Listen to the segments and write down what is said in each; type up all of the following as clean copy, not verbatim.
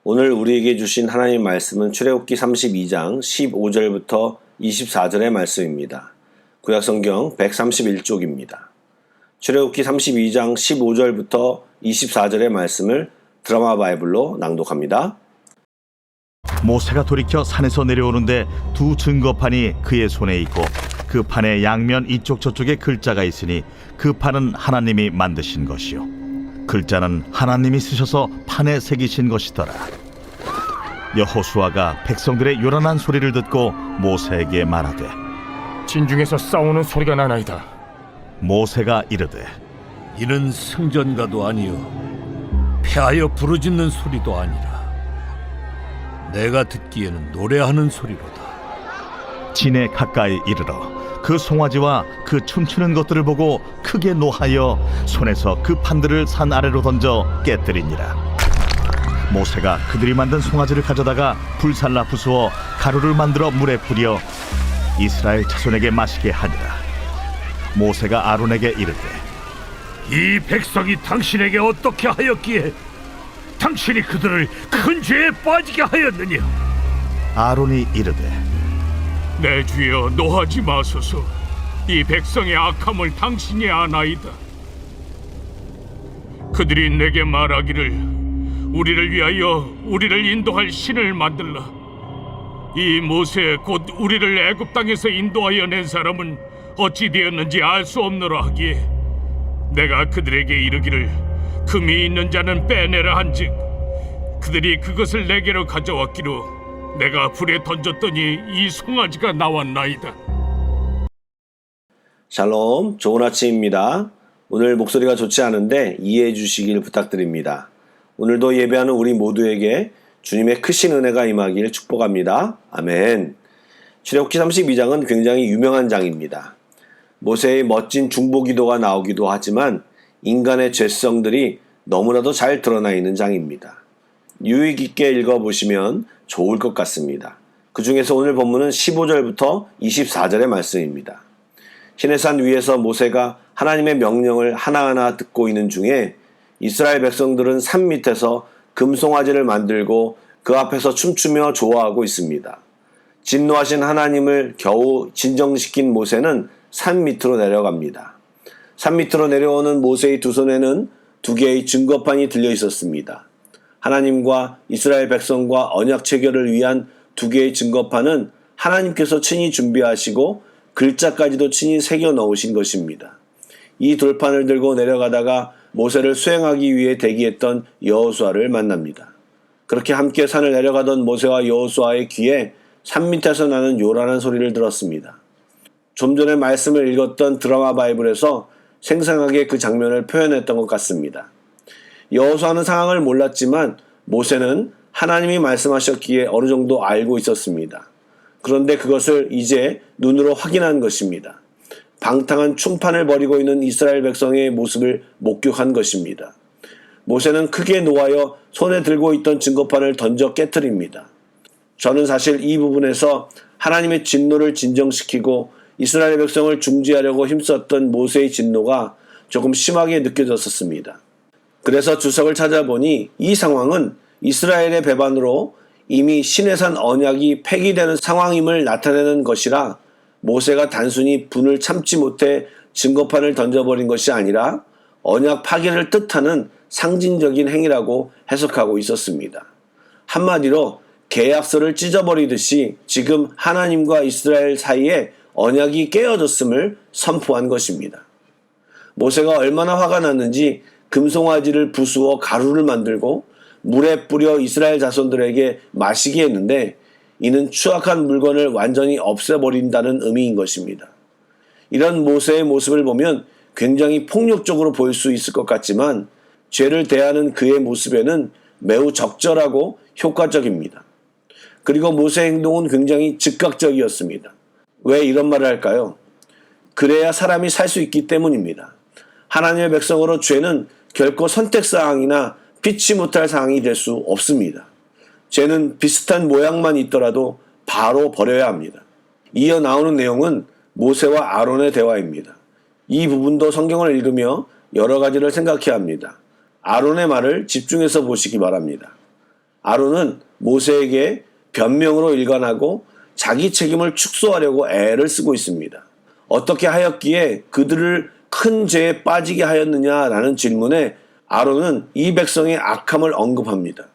오늘 우리에게 주신 하나님 말씀은 출애굽기 32장 15절부터 24절의 말씀입니다. 구약성경 131쪽입니다. 출애굽기 32장 15절부터 24절의 말씀을 드라마 바이블로 낭독합니다. 모세가 돌이켜 산에서 내려오는데 두 증거판이 그의 손에 있고 그 판의 양면 이쪽 저쪽에 글자가 있으니 그 판은 하나님이 만드신 것이요 글자는 하나님이 쓰셔서 판에 새기신 것이더라. 여호수아가 백성들의 요란한 소리를 듣고 모세에게 말하되 진중에서 싸우는 소리가 나나이다. 모세가 이르되 이는 승전가도 아니요 패하여 부르짖는 소리도 아니라 내가 듣기에는 노래하는 소리로다. 진에 가까이 이르러 그 송아지와 그 춤추는 것들을 보고 크게 노하여 손에서 그 판들을 산 아래로 던져 깨뜨리니라. 모세가 그들이 만든 송아지를 가져다가 불살라 부수어 가루를 만들어 물에 뿌려 이스라엘 자손에게 마시게 하니라. 모세가 아론에게 이르되 이 백성이 당신에게 어떻게 하였기에 당신이 그들을 큰 죄에 빠지게 하였느냐? 아론이 이르되 내 주여 노하지 마소서. 이 백성의 악함을 당신이 아나이다. 그들이 내게 말하기를 우리를 위하여 우리를 인도할 신을 만들라. 이 모세 곧 우리를 애굽 땅에서 인도하여 낸 사람은 어찌 되었는지 알 수 없노라 하기에 내가 그들에게 이르기를 금이 있는 자는 빼내라 한즉 그들이 그것을 내게로 가져왔기로 내가 불에 던졌더니 이 송아지가 나왔나이다. 샬롬, 좋은 아침입니다. 오늘 목소리가 좋지 않은데 이해해 주시길 부탁드립니다. 오늘도 예배하는 우리 모두에게 주님의 크신 은혜가 임하길 축복합니다. 아멘. 출애굽기 32장은 굉장히 유명한 장입니다. 모세의 멋진 중보기도가 나오기도 하지만 인간의 죄성들이 너무나도 잘 드러나 있는 장입니다. 유익 있게 읽어보시면 좋을 것 같습니다. 그 중에서 오늘 본문은 15절부터 24절의 말씀입니다. 시내산 위에서 모세가 하나님의 명령을 하나하나 듣고 있는 중에 이스라엘 백성들은 산 밑에서 금송아지를 만들고 그 앞에서 춤추며 좋아하고 있습니다. 진노하신 하나님을 겨우 진정시킨 모세는 산 밑으로 내려갑니다. 산 밑으로 내려오는 모세의 두 손에는 두 개의 증거판이 들려 있었습니다. 하나님과 이스라엘 백성과 언약 체결을 위한 두 개의 증거판은 하나님께서 친히 준비하시고 글자까지도 친히 새겨 넣으신 것입니다. 이 돌판을 들고 내려가다가 모세를 수행하기 위해 대기했던 여호수아를 만납니다. 그렇게 함께 산을 내려가던 모세와 여호수아의 귀에 산 밑에서 나는 요란한 소리를 들었습니다. 좀 전에 말씀을 읽었던 드라마 바이블에서 생생하게 그 장면을 표현했던 것 같습니다. 여호수아는 상황을 몰랐지만 모세는 하나님이 말씀하셨기에 어느 정도 알고 있었습니다. 그런데 그것을 이제 눈으로 확인한 것입니다. 방탕한 춤판을 벌이고 있는 이스라엘 백성의 모습을 목격한 것입니다. 모세는 크게 노하여 손에 들고 있던 증거판을 던져 깨뜨립니다. 저는 사실 이 부분에서 하나님의 진노를 진정시키고 이스라엘 백성을 중지하려고 힘썼던 모세의 진노가 조금 심하게 느껴졌었습니다. 그래서 주석을 찾아보니 이 상황은 이스라엘의 배반으로 이미 시내산 언약이 폐기되는 상황임을 나타내는 것이라 모세가 단순히 분을 참지 못해 증거판을 던져버린 것이 아니라 언약 파괴를 뜻하는 상징적인 행위라고 해석하고 있었습니다. 한마디로 계약서를 찢어버리듯이 지금 하나님과 이스라엘 사이에 언약이 깨어졌음을 선포한 것입니다. 모세가 얼마나 화가 났는지 금송아지를 부수어 가루를 만들고 물에 뿌려 이스라엘 자손들에게 마시게 했는데 이는 추악한 물건을 완전히 없애버린다는 의미인 것입니다. 이런 모세의 모습을 보면 굉장히 폭력적으로 보일 수 있을 것 같지만 죄를 대하는 그의 모습에는 매우 적절하고 효과적입니다. 그리고 모세의 행동은 굉장히 즉각적이었습니다. 왜 이런 말을 할까요? 그래야 사람이 살 수 있기 때문입니다. 하나님의 백성으로 죄는 결코 선택사항이나 피치 못할 사항이 될 수 없습니다. 죄는 비슷한 모양만 있더라도 바로 버려야 합니다. 이어 나오는 내용은 모세와 아론의 대화입니다. 이 부분도 성경을 읽으며 여러 가지를 생각해야 합니다. 아론의 말을 집중해서 보시기 바랍니다. 아론은 모세에게 변명으로 일관하고 자기 책임을 축소하려고 애를 쓰고 있습니다. 어떻게 하였기에 그들을 큰 죄에 빠지게 하였느냐라는 질문에 아론은 이 백성의 악함을 언급합니다.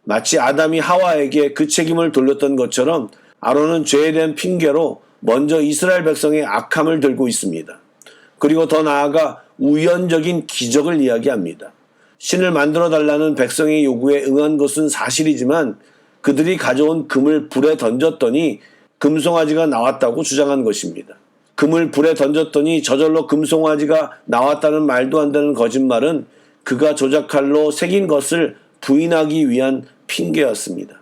마치 아담이 하와에게 그 책임을 돌렸던 것처럼 아론은 죄에 대한 핑계로 먼저 이스라엘 백성의 악함을 들고 있습니다. 그리고 더 나아가 우연적인 기적을 이야기합니다. 신을 만들어 달라는 백성의 요구에 응한 것은 사실이지만 그들이 가져온 금을 불에 던졌더니 금송아지가 나왔다고 주장한 것입니다. 금을 불에 던졌더니 저절로 금송아지가 나왔다는 말도 안 되는 거짓말은 그가 조작칼로 새긴 것을 부인하기 위한 핑계였습니다.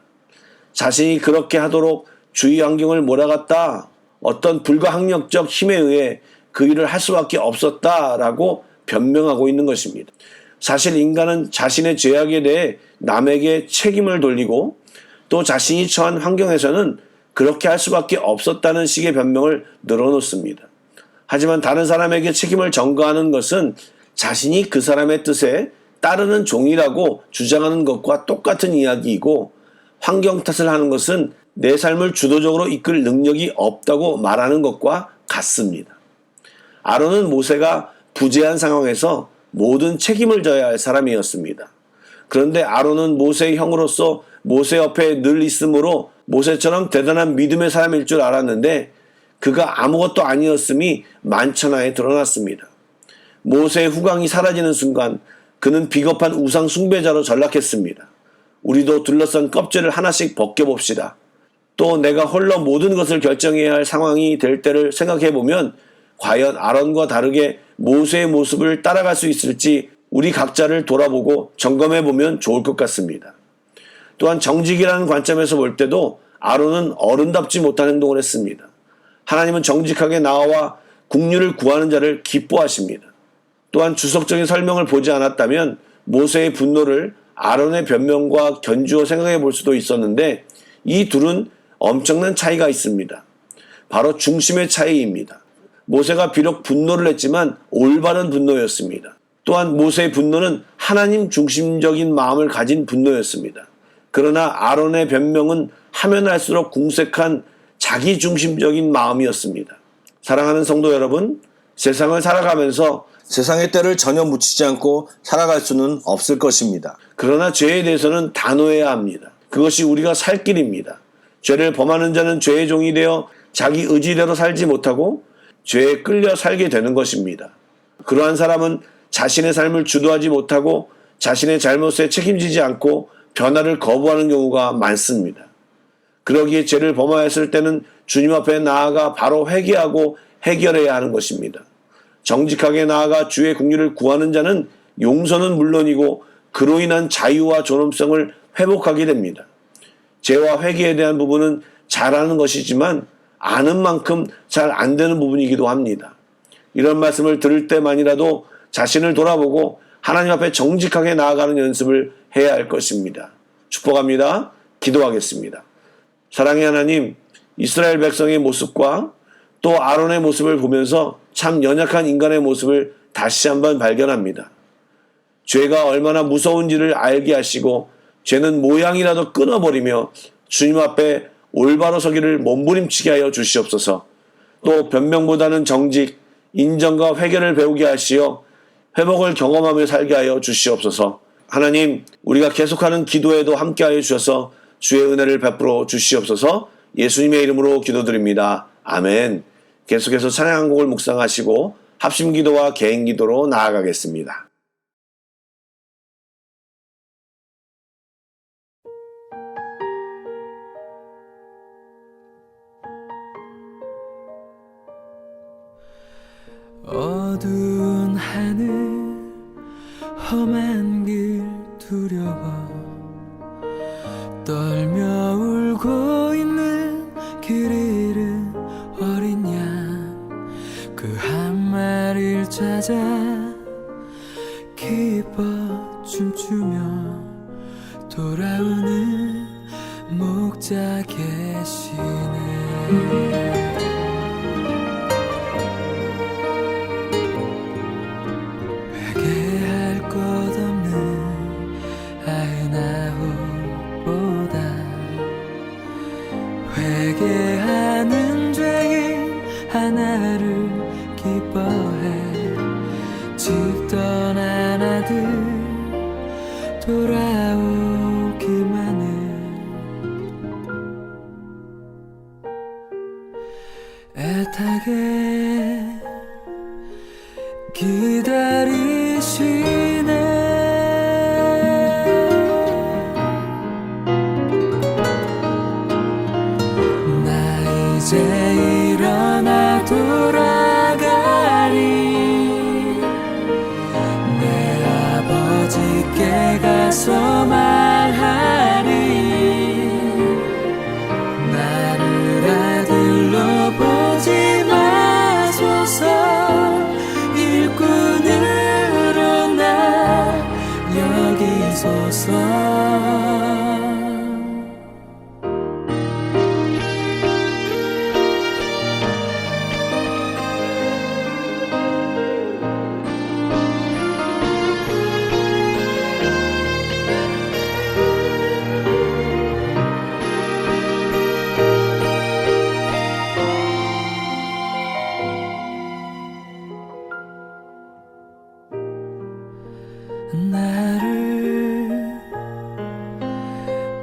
자신이 그렇게 하도록 주위 환경을 몰아갔다, 어떤 불가항력적 힘에 의해 그 일을 할 수밖에 없었다라고 변명하고 있는 것입니다. 사실 인간은 자신의 죄악에 대해 남에게 책임을 돌리고 또 자신이 처한 환경에서는 그렇게 할 수밖에 없었다는 식의 변명을 늘어놓습니다. 하지만 다른 사람에게 책임을 전가하는 것은 자신이 그 사람의 뜻에 따르는 종이라고 주장하는 것과 똑같은 이야기이고, 환경 탓을 하는 것은 내 삶을 주도적으로 이끌 능력이 없다고 말하는 것과 같습니다. 아론은 모세가 부재한 상황에서 모든 책임을 져야 할 사람이었습니다. 그런데 아론은 모세의 형으로서 모세 옆에 늘 있으므로 모세처럼 대단한 믿음의 사람일 줄 알았는데 그가 아무것도 아니었음이 만천하에 드러났습니다. 모세의 후광이 사라지는 순간 그는 비겁한 우상 숭배자로 전락했습니다. 우리도 둘러싼 껍질을 하나씩 벗겨봅시다. 또 내가 홀로 모든 것을 결정해야 할 상황이 될 때를 생각해보면 과연 아론과 다르게 모세의 모습을 따라갈 수 있을지 우리 각자를 돌아보고 점검해보면 좋을 것 같습니다. 또한 정직이라는 관점에서 볼 때도 아론은 어른답지 못한 행동을 했습니다. 하나님은 정직하게 나와 국류를 구하는 자를 기뻐하십니다. 또한 주석적인 설명을 보지 않았다면 모세의 분노를 아론의 변명과 견주어 생각해 볼 수도 있었는데 이 둘은 엄청난 차이가 있습니다. 바로 중심의 차이입니다. 모세가 비록 분노를 했지만 올바른 분노였습니다. 또한 모세의 분노는 하나님 중심적인 마음을 가진 분노였습니다. 그러나 아론의 변명은 하면 할수록 궁색한 자기 중심적인 마음이었습니다. 사랑하는 성도 여러분, 세상을 살아가면서 세상의 때를 전혀 묻히지 않고 살아갈 수는 없을 것입니다. 그러나 죄에 대해서는 단호해야 합니다. 그것이 우리가 살 길입니다. 죄를 범하는 자는 죄의 종이 되어 자기 의지대로 살지 못하고 죄에 끌려 살게 되는 것입니다. 그러한 사람은 자신의 삶을 주도하지 못하고 자신의 잘못에 책임지지 않고 변화를 거부하는 경우가 많습니다. 그러기에 죄를 범하였을 때는 주님 앞에 나아가 바로 회개하고 해결해야 하는 것입니다. 정직하게 나아가 주의 긍휼을 구하는 자는 용서는 물론이고 그로 인한 자유와 존엄성을 회복하게 됩니다. 죄와 회개에 대한 부분은 잘하는 것이지만 아는 만큼 잘 안 되는 부분이기도 합니다. 이런 말씀을 들을 때만이라도 자신을 돌아보고 하나님 앞에 정직하게 나아가는 연습을 해야 할 것입니다. 축복합니다. 기도하겠습니다. 사랑의 하나님, 이스라엘 백성의 모습과 또 아론의 모습을 보면서 참 연약한 인간의 모습을 다시 한번 발견합니다. 죄가 얼마나 무서운지를 알게 하시고 죄는 모양이라도 끊어버리며 주님 앞에 올바로 서기를 몸부림치게 하여 주시옵소서. 또 변명보다는 정직, 인정과 회개를 배우게 하시어 회복을 경험하며 살게 하여 주시옵소서. 하나님, 우리가 계속하는 기도에도 함께하여 주셔서 주의 은혜를 베풀어 주시옵소서. 예수님의 이름으로 기도드립니다. 아멘. 계속해서 찬양 한 곡을 묵상하시고 합심기도와 개인기도로 나아가겠습니다. 어두운 하늘 험한 길 두려워 떨며 울고 있는 길 잃은 어린 양 그 한 마리를 찾아 기뻐 춤추며 돌아오는 목자 계시네. 것 없는 99 집 떠난 아들 돌아오기만을 애타게 기다리시네. 나 이제 일어나 돌아가리. 내 아버지께 가서 말하리. 나를 아들로 보지 마소서. 일꾼으로 나 여기소서. 나를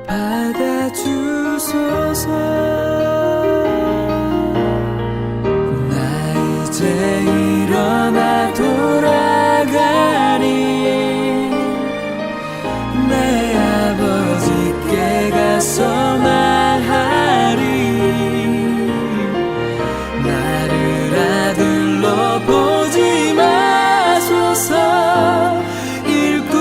받아주소서. 나 이제 일어나 돌아가리. 내 아버지께 가서 말하리. 나를 아들로 보지 마소서. 일꾼